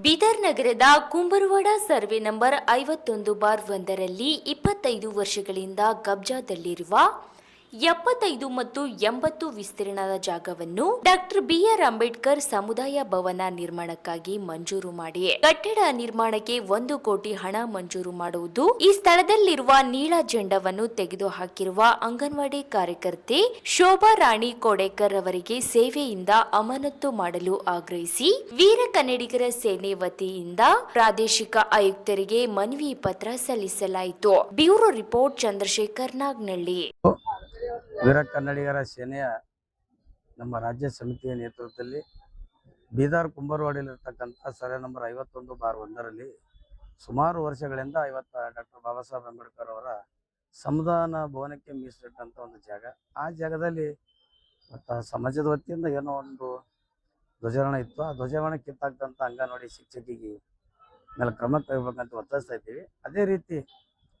ಬೀದರ್ ನಗರದ ಕುಂಬರವಾಡ survey number 51/1ರಲ್ಲಿ 25 ವರ್ಷಗಳಿಂದ ಕಬ್ಜಾದಲ್ಲಿರುವ 75 ಮತ್ತು 80 ವಿಸ್ತೀರ್ಣದ ಜಾಗವನ್ನು ಡಾಕ್ಟರ್ ಬಿಆರ್ ಅಂಬೇಡ್ಕರ್ ಸಮುದಾಯ ಭವನ ನಿರ್ಮಾಣಕ್ಕಾಗಿ ಮಂಜೂರು ಮಾಡಿ ಕಟ್ಟಡ ನಿರ್ಮಾಣಕ್ಕೆ 1 ಕೋಟಿ ಹಣ ಮಂಜೂರು ಮಾಡುವುದು. ಈ ಸ್ಥಳದಲ್ಲಿರುವ ನೀಳ ಜೆಂಡವನ್ನು ತೆಗೆದುಹಾಕಿರುವ ಅಂಗನವಾಡಿ ಕಾರ್ಯಕರ್ತೆ ಶೋಭಾ ರಾಣಿ ಕೋಡೇಕರ್ ಅವರಿಗೆ ಸೇವೆಯಿಂದ ಅಮಾನತು ಮಾಡಲು ಆಗ್ರಹಿಸಿ ವೀರ ಕನ್ನಡಿಗರ ಸೇನೆ ವತಿಯಿಂದ ಪ್ರಾದೇಶಿಕ ಆಯುಕ್ತರಿಗೆ ಮನವಿ ಪತ್ರ ಸಲ್ಲಿಸಲಾಯಿತು. Bureau report Chandrashekhar Nagnalli. ವೀರ ಕನ್ನಡಿಗರ ಸೇನೆಯ ನಮ್ಮ ರಾಜ್ಯ ಸಮಿತಿಯ ನೇತೃತ್ವದಲ್ಲಿ ಬೀದರ್ ಕುಂಬರವಾಡಿಯಲ್ಲಿರ್ತಕ್ಕಂಥ ಸರ್ವೆ ನಂಬರ್ 51/1ರಲ್ಲಿ ಸುಮಾರು ವರ್ಷಗಳಿಂದ ಡಾಕ್ಟರ್ ಬಾಬಾ ಸಾಹೇಬ್ ಅಂಬೇಡ್ಕರ್ ಅವರ ಸಂವಿಧಾನ ಭವನಕ್ಕೆ ಮೀಸಲಿಟ್ಟಂಥ ಒಂದು ಜಾಗ. ಆ ಜಾಗದಲ್ಲಿ ಮತ್ತು ಸಮಾಜದ ವತಿಯಿಂದ ಏನೋ ಒಂದು ಧ್ವಜಾರೋಹಣ ಇತ್ತು. ಆ ಧ್ವಜಾರೋಹಣ ಕಿತ್ತಾಕ್ದಂಥ ಅಂಗನವಾಡಿ ಶಿಕ್ಷಕಿಗೆ ಮೇಲೆ ಕ್ರಮ ಕೈಗೊಳ್ಳಬೇಕಂತ ಒತ್ತಾಯಿಸ್ತಾ ಇದ್ದೀವಿ. ಅದೇ ರೀತಿ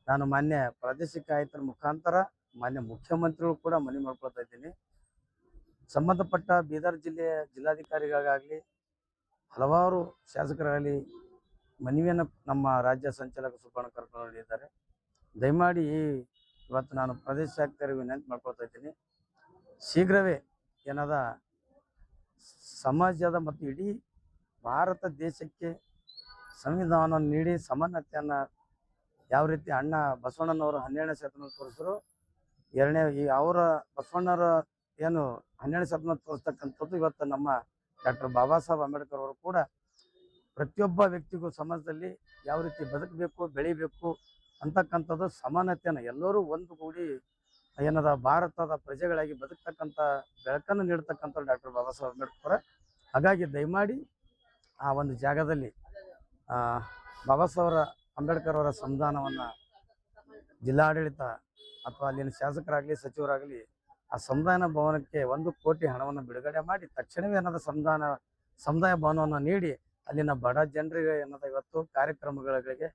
ನಾನು ಮಾನ್ಯ ಪ್ರಾದೇಶಿಕ ಆಯುಕ್ತರ ಮುಖಾಂತರ ಮಾನ್ಯ ಮುಖ್ಯಮಂತ್ರಿಗಳು ಕೂಡ ಮನವಿ ಮಾಡ್ಕೊಳ್ತಾ ಇದ್ದೀನಿ. ಸಂಬಂಧಪಟ್ಟ ಬೀದರ್ ಜಿಲ್ಲೆಯ ಜಿಲ್ಲಾಧಿಕಾರಿಗಳಿಗಾಗಲಿ ಹಲವಾರು ಶಾಸಕರಾಗಲಿ ಮನವಿಯನ್ನು ನಮ್ಮ ರಾಜ್ಯ ಸಂಚಾಲಕ ಸುಬ್ಬಣ್ಣ ಕರ್ಕೊಂಡಿದ್ದಾರೆ. ದಯಮಾಡಿ ಇವತ್ತು ನಾನು ಪ್ರದೇಶ ಆಯುಕ್ತರಿಗೆ ವಿನಂತಿ ಮಾಡ್ಕೊಳ್ತಾ ಇದ್ದೀನಿ. ಶೀಘ್ರವೇ ಏನಾದ ಸಮಾಜದ ಮತ್ತು ಇಡೀ ಭಾರತ ದೇಶಕ್ಕೆ ಸಂವಿಧಾನವನ್ನು ನೀಡಿ ಸಮಾನತೆಯನ್ನು ಯಾವ ರೀತಿ ಅಣ್ಣ ಬಸವಣ್ಣನವರು 12ನೇ ಶತಮಾನ ತೋರಿಸಿದ್ರು, ಅವರ ಬಸವಣ್ಣರ ಏನು 12ನೇ ಶತಮಾನ ತೋರಿಸ್ತಕ್ಕಂಥದ್ದು ಇವತ್ತು ನಮ್ಮ ಡಾಕ್ಟರ್ ಬಾಬಾ ಸಾಹೇಬ್ ಅಂಬೇಡ್ಕರ್ ಅವರು ಕೂಡ ಪ್ರತಿಯೊಬ್ಬ ವ್ಯಕ್ತಿಗೂ ಸಮಾಜದಲ್ಲಿ ಯಾವ ರೀತಿ ಬದುಕಬೇಕು, ಬೆಳಿಬೇಕು ಅಂತಕ್ಕಂಥದ್ದು ಸಮಾನತೆಯನ್ನು ಎಲ್ಲರೂ ಒಂದುಗೂಡಿ ಏನದ ಭಾರತದ ಪ್ರಜೆಗಳಾಗಿ ಬದುಕ್ತಕ್ಕಂಥ ಬೆಳಕನ್ನು ನೀಡ್ತಕ್ಕಂಥ ಡಾಕ್ಟರ್ ಬಾಬಾ ಸಾಹೇಬ್ ಅಂಬೇಡ್ಕರ್. ಹಾಗಾಗಿ ದಯಮಾಡಿ ಆ ಒಂದು ಜಾಗದಲ್ಲಿ ಬಾಬಾ ಸಾಹೇಬ್ ಅಂಬೇಡ್ಕರ್ ಅವರ ಸಂವಿಧಾನವನ್ನು ಜಿಲ್ಲಾಡಳಿತ ಅಥವಾ ಅಲ್ಲಿನ ಶಾಸಕರಾಗಲಿ ಸಚಿವರಾಗಲಿ ಆ ಸಂವಿಧಾನ ಭವನಕ್ಕೆ 1 ಕೋಟಿ ಹಣವನ್ನು ಬಿಡುಗಡೆ ಮಾಡಿ ತಕ್ಷಣವೇ ಏನದ ಸಮುದಾಯ ಭವನವನ್ನು ನೀಡಿ ಅಲ್ಲಿನ ಬಡ ಜನರಿಗೆ ಏನದ ಇವತ್ತು ಕಾರ್ಯಕ್ರಮಗಳಿಗೆ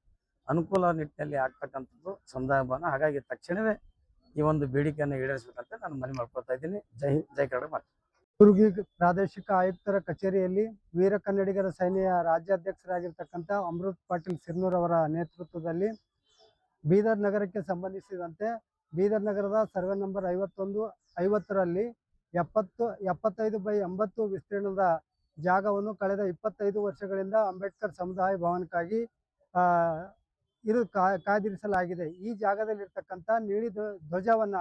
ಅನುಕೂಲ ನಿಟ್ಟಿನಲ್ಲಿ ಆಗ್ತಕ್ಕಂಥದ್ದು ಸಮುದಾಯ ಭವನ. ಹಾಗಾಗಿ ತಕ್ಷಣವೇ ಈ ಒಂದು ಬೇಡಿಕೆಯನ್ನು ಈಡೇರಿಸಬೇಕಂತ ನಾನು ಮನವಿ ಮಾಡ್ಕೊಳ್ತಾ ಇದ್ದೀನಿ. ಜೈ ಕನ್ನಡ. ಕಲಬುರಗಿ ಪ್ರಾದೇಶಿಕ ಆಯುಕ್ತರ ಕಚೇರಿಯಲ್ಲಿ ವೀರ ಕನ್ನಡಿಗರ ಸೇನೆಯ ರಾಜ್ಯಾಧ್ಯಕ್ಷರಾಗಿರ್ತಕ್ಕಂಥ ಅಮೃತ್ ಪಾಟೀಲ್ ಸಿರ್ನೂರ್ ಅವರ ನೇತೃತ್ವದಲ್ಲಿ ಬೀದರ್ ನಗರಕ್ಕೆ ಸಂಬಂಧಿಸಿದಂತೆ ಬೀದರ್ ನಗರದ ಸರ್ವೆ ನಂಬರ್ 51/50ರಲ್ಲಿ 75/80 ವಿಸ್ತೀರ್ಣದ ಜಾಗವನ್ನು ಕಳೆದ 25 ವರ್ಷಗಳಿಂದ ಅಂಬೇಡ್ಕರ್ ಸಮುದಾಯ ಭವನಕ್ಕಾಗಿ ಕಾಯ್ದಿರಿಸಲಾಗಿದೆ. ಈ ಜಾಗದಲ್ಲಿರ್ತಕ್ಕಂಥ ನೀಲಿ ಧ್ವಜವನ್ನ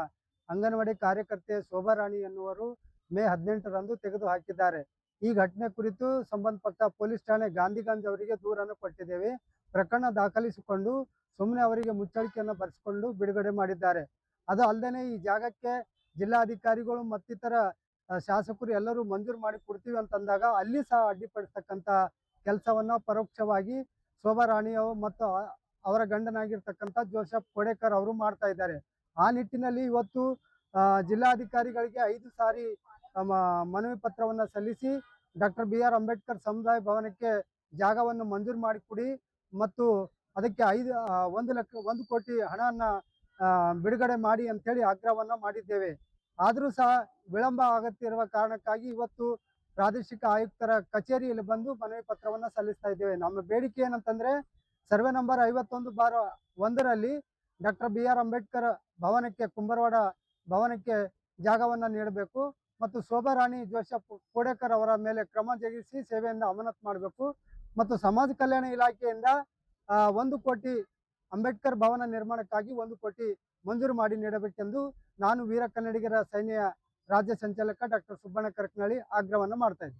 ಅಂಗನವಾಡಿ ಕಾರ್ಯಕರ್ತೆ ಶೋಭಾ ರಾಣಿ ಎನ್ನುವರು ಮೇ 18ರಂದು ತೆಗೆದು ಹಾಕಿದ್ದಾರೆ. ಈ ಘಟನೆ ಕುರಿತು ಸಂಬಂಧಪಟ್ಟ ಪೊಲೀಸ್ ಠಾಣೆ ಗಾಂಧಿಗಂಜ್ ಅವರಿಗೆ ದೂರನ್ನು ಕೊಟ್ಟಿದ್ದೇವೆ. ಪ್ರಕರಣ ದಾಖಲಿಸಿಕೊಂಡು ಸುಮ್ಮನೆ ಅವರಿಗೆ ಮುಚ್ಚಳಿಕೆಯನ್ನು ಬರೆಸಿಕೊಂಡು ಬಿಡುಗಡೆ ಮಾಡಿದ್ದಾರೆ. ಅದು ಅಲ್ಲದೆ ಈ ಜಾಗಕ್ಕೆ ಜಿಲ್ಲಾಧಿಕಾರಿಗಳು ಮತ್ತಿತರ ಶಾಸಕರು ಎಲ್ಲರೂ ಮಂಜೂರು ಮಾಡಿ ಕೊಡ್ತೀವಿ ಅಂತಂದಾಗ ಅಲ್ಲಿ ಸಹ ಅಡ್ಡಿಪಡಿಸ್ತಕ್ಕಂಥ ಕೆಲಸವನ್ನ ಪರೋಕ್ಷವಾಗಿ ಶೋಭಾ ರಾಣಿ ಮತ್ತು ಅವರ ಗಂಡನಾಗಿರ್ತಕ್ಕಂಥ ಜೋಸೆಫ್ ಕೋಡೇಕರ್ ಅವರು ಮಾಡ್ತಾ ಇದ್ದಾರೆ. ಆ ನಿಟ್ಟಿನಲ್ಲಿ ಇವತ್ತು ಜಿಲ್ಲಾಧಿಕಾರಿಗಳಿಗೆ 5 ಸಾರಿ ಮನವಿ ಪತ್ರವನ್ನು ಸಲ್ಲಿಸಿ ಡಾಕ್ಟರ್ ಬಿಆರ್ ಅಂಬೇಡ್ಕರ್ ಸಮುದಾಯ ಭವನಕ್ಕೆ ಜಾಗವನ್ನು ಮಂಜೂರು ಮಾಡಿಕೊಡಿ ಮತ್ತು ಅದಕ್ಕೆ 1 ಕೋಟಿ ಹಣವನ್ನು ಬಿಡುಗಡೆ ಮಾಡಿ ಅಂತೇಳಿ ಆಗ್ರಹವನ್ನು ಮಾಡಿದ್ದೇವೆ. ಆದರೂ ಸಹ ವಿಳಂಬ ಆಗುತ್ತಿರುವ ಕಾರಣಕ್ಕಾಗಿ ಇವತ್ತು ಪ್ರಾದೇಶಿಕ ಆಯುಕ್ತರ ಕಚೇರಿಯಲ್ಲಿ ಬಂದು ಮನವಿ ಪತ್ರವನ್ನು ಸಲ್ಲಿಸ್ತಾ ಇದ್ದೇವೆ. ನಮ್ಮ ಬೇಡಿಕೆ ಏನಂತಂದ್ರೆ ಸರ್ವೆ ನಂಬರ್ 51/1ರಲ್ಲಿ ಡಾಕ್ಟರ್ ಬಿಆರ್ ಅಂಬೇಡ್ಕರ್ ಭವನಕ್ಕೆ ಕುಂಬರವಾಡ ಭವನಕ್ಕೆ ಜಾಗವನ್ನು ನೀಡಬೇಕು ಮತ್ತು ಶೋಭಾ ರಾಣಿ ಜೋಸೆಫ್ ಕೋಡೇಕರ್ ಅವರ ಮೇಲೆ ಕ್ರಮ ಜರುಗಿಸಿ ಸೇವೆಯಿಂದ ಅಮಾನತು ಮಾಡಬೇಕು ಮತ್ತು ಸಮಾಜ ಕಲ್ಯಾಣ ಇಲಾಖೆಯಿಂದ 1 ಕೋಟಿ ಅಂಬೇಡ್ಕರ್ ಭವನ ನಿರ್ಮಾಣಕ್ಕಾಗಿ 1 ಕೋಟಿ ಮಂಜೂರು ಮಾಡಿ ನೀಡಬೇಕೆಂದು ನಾನು ವೀರ ಕನ್ನಡಿಗರ ಸೇನೆಯ ರಾಜ್ಯ ಸಂಚಾಲಕ ಡಾಕ್ಟರ್ ಸುಬ್ಬಣ್ಣ ಕರಕನಹಳ್ಳಿ ಆಗ್ರಹವನ್ನು ಮಾಡ್ತಾ ಇದ್ದೀನಿ.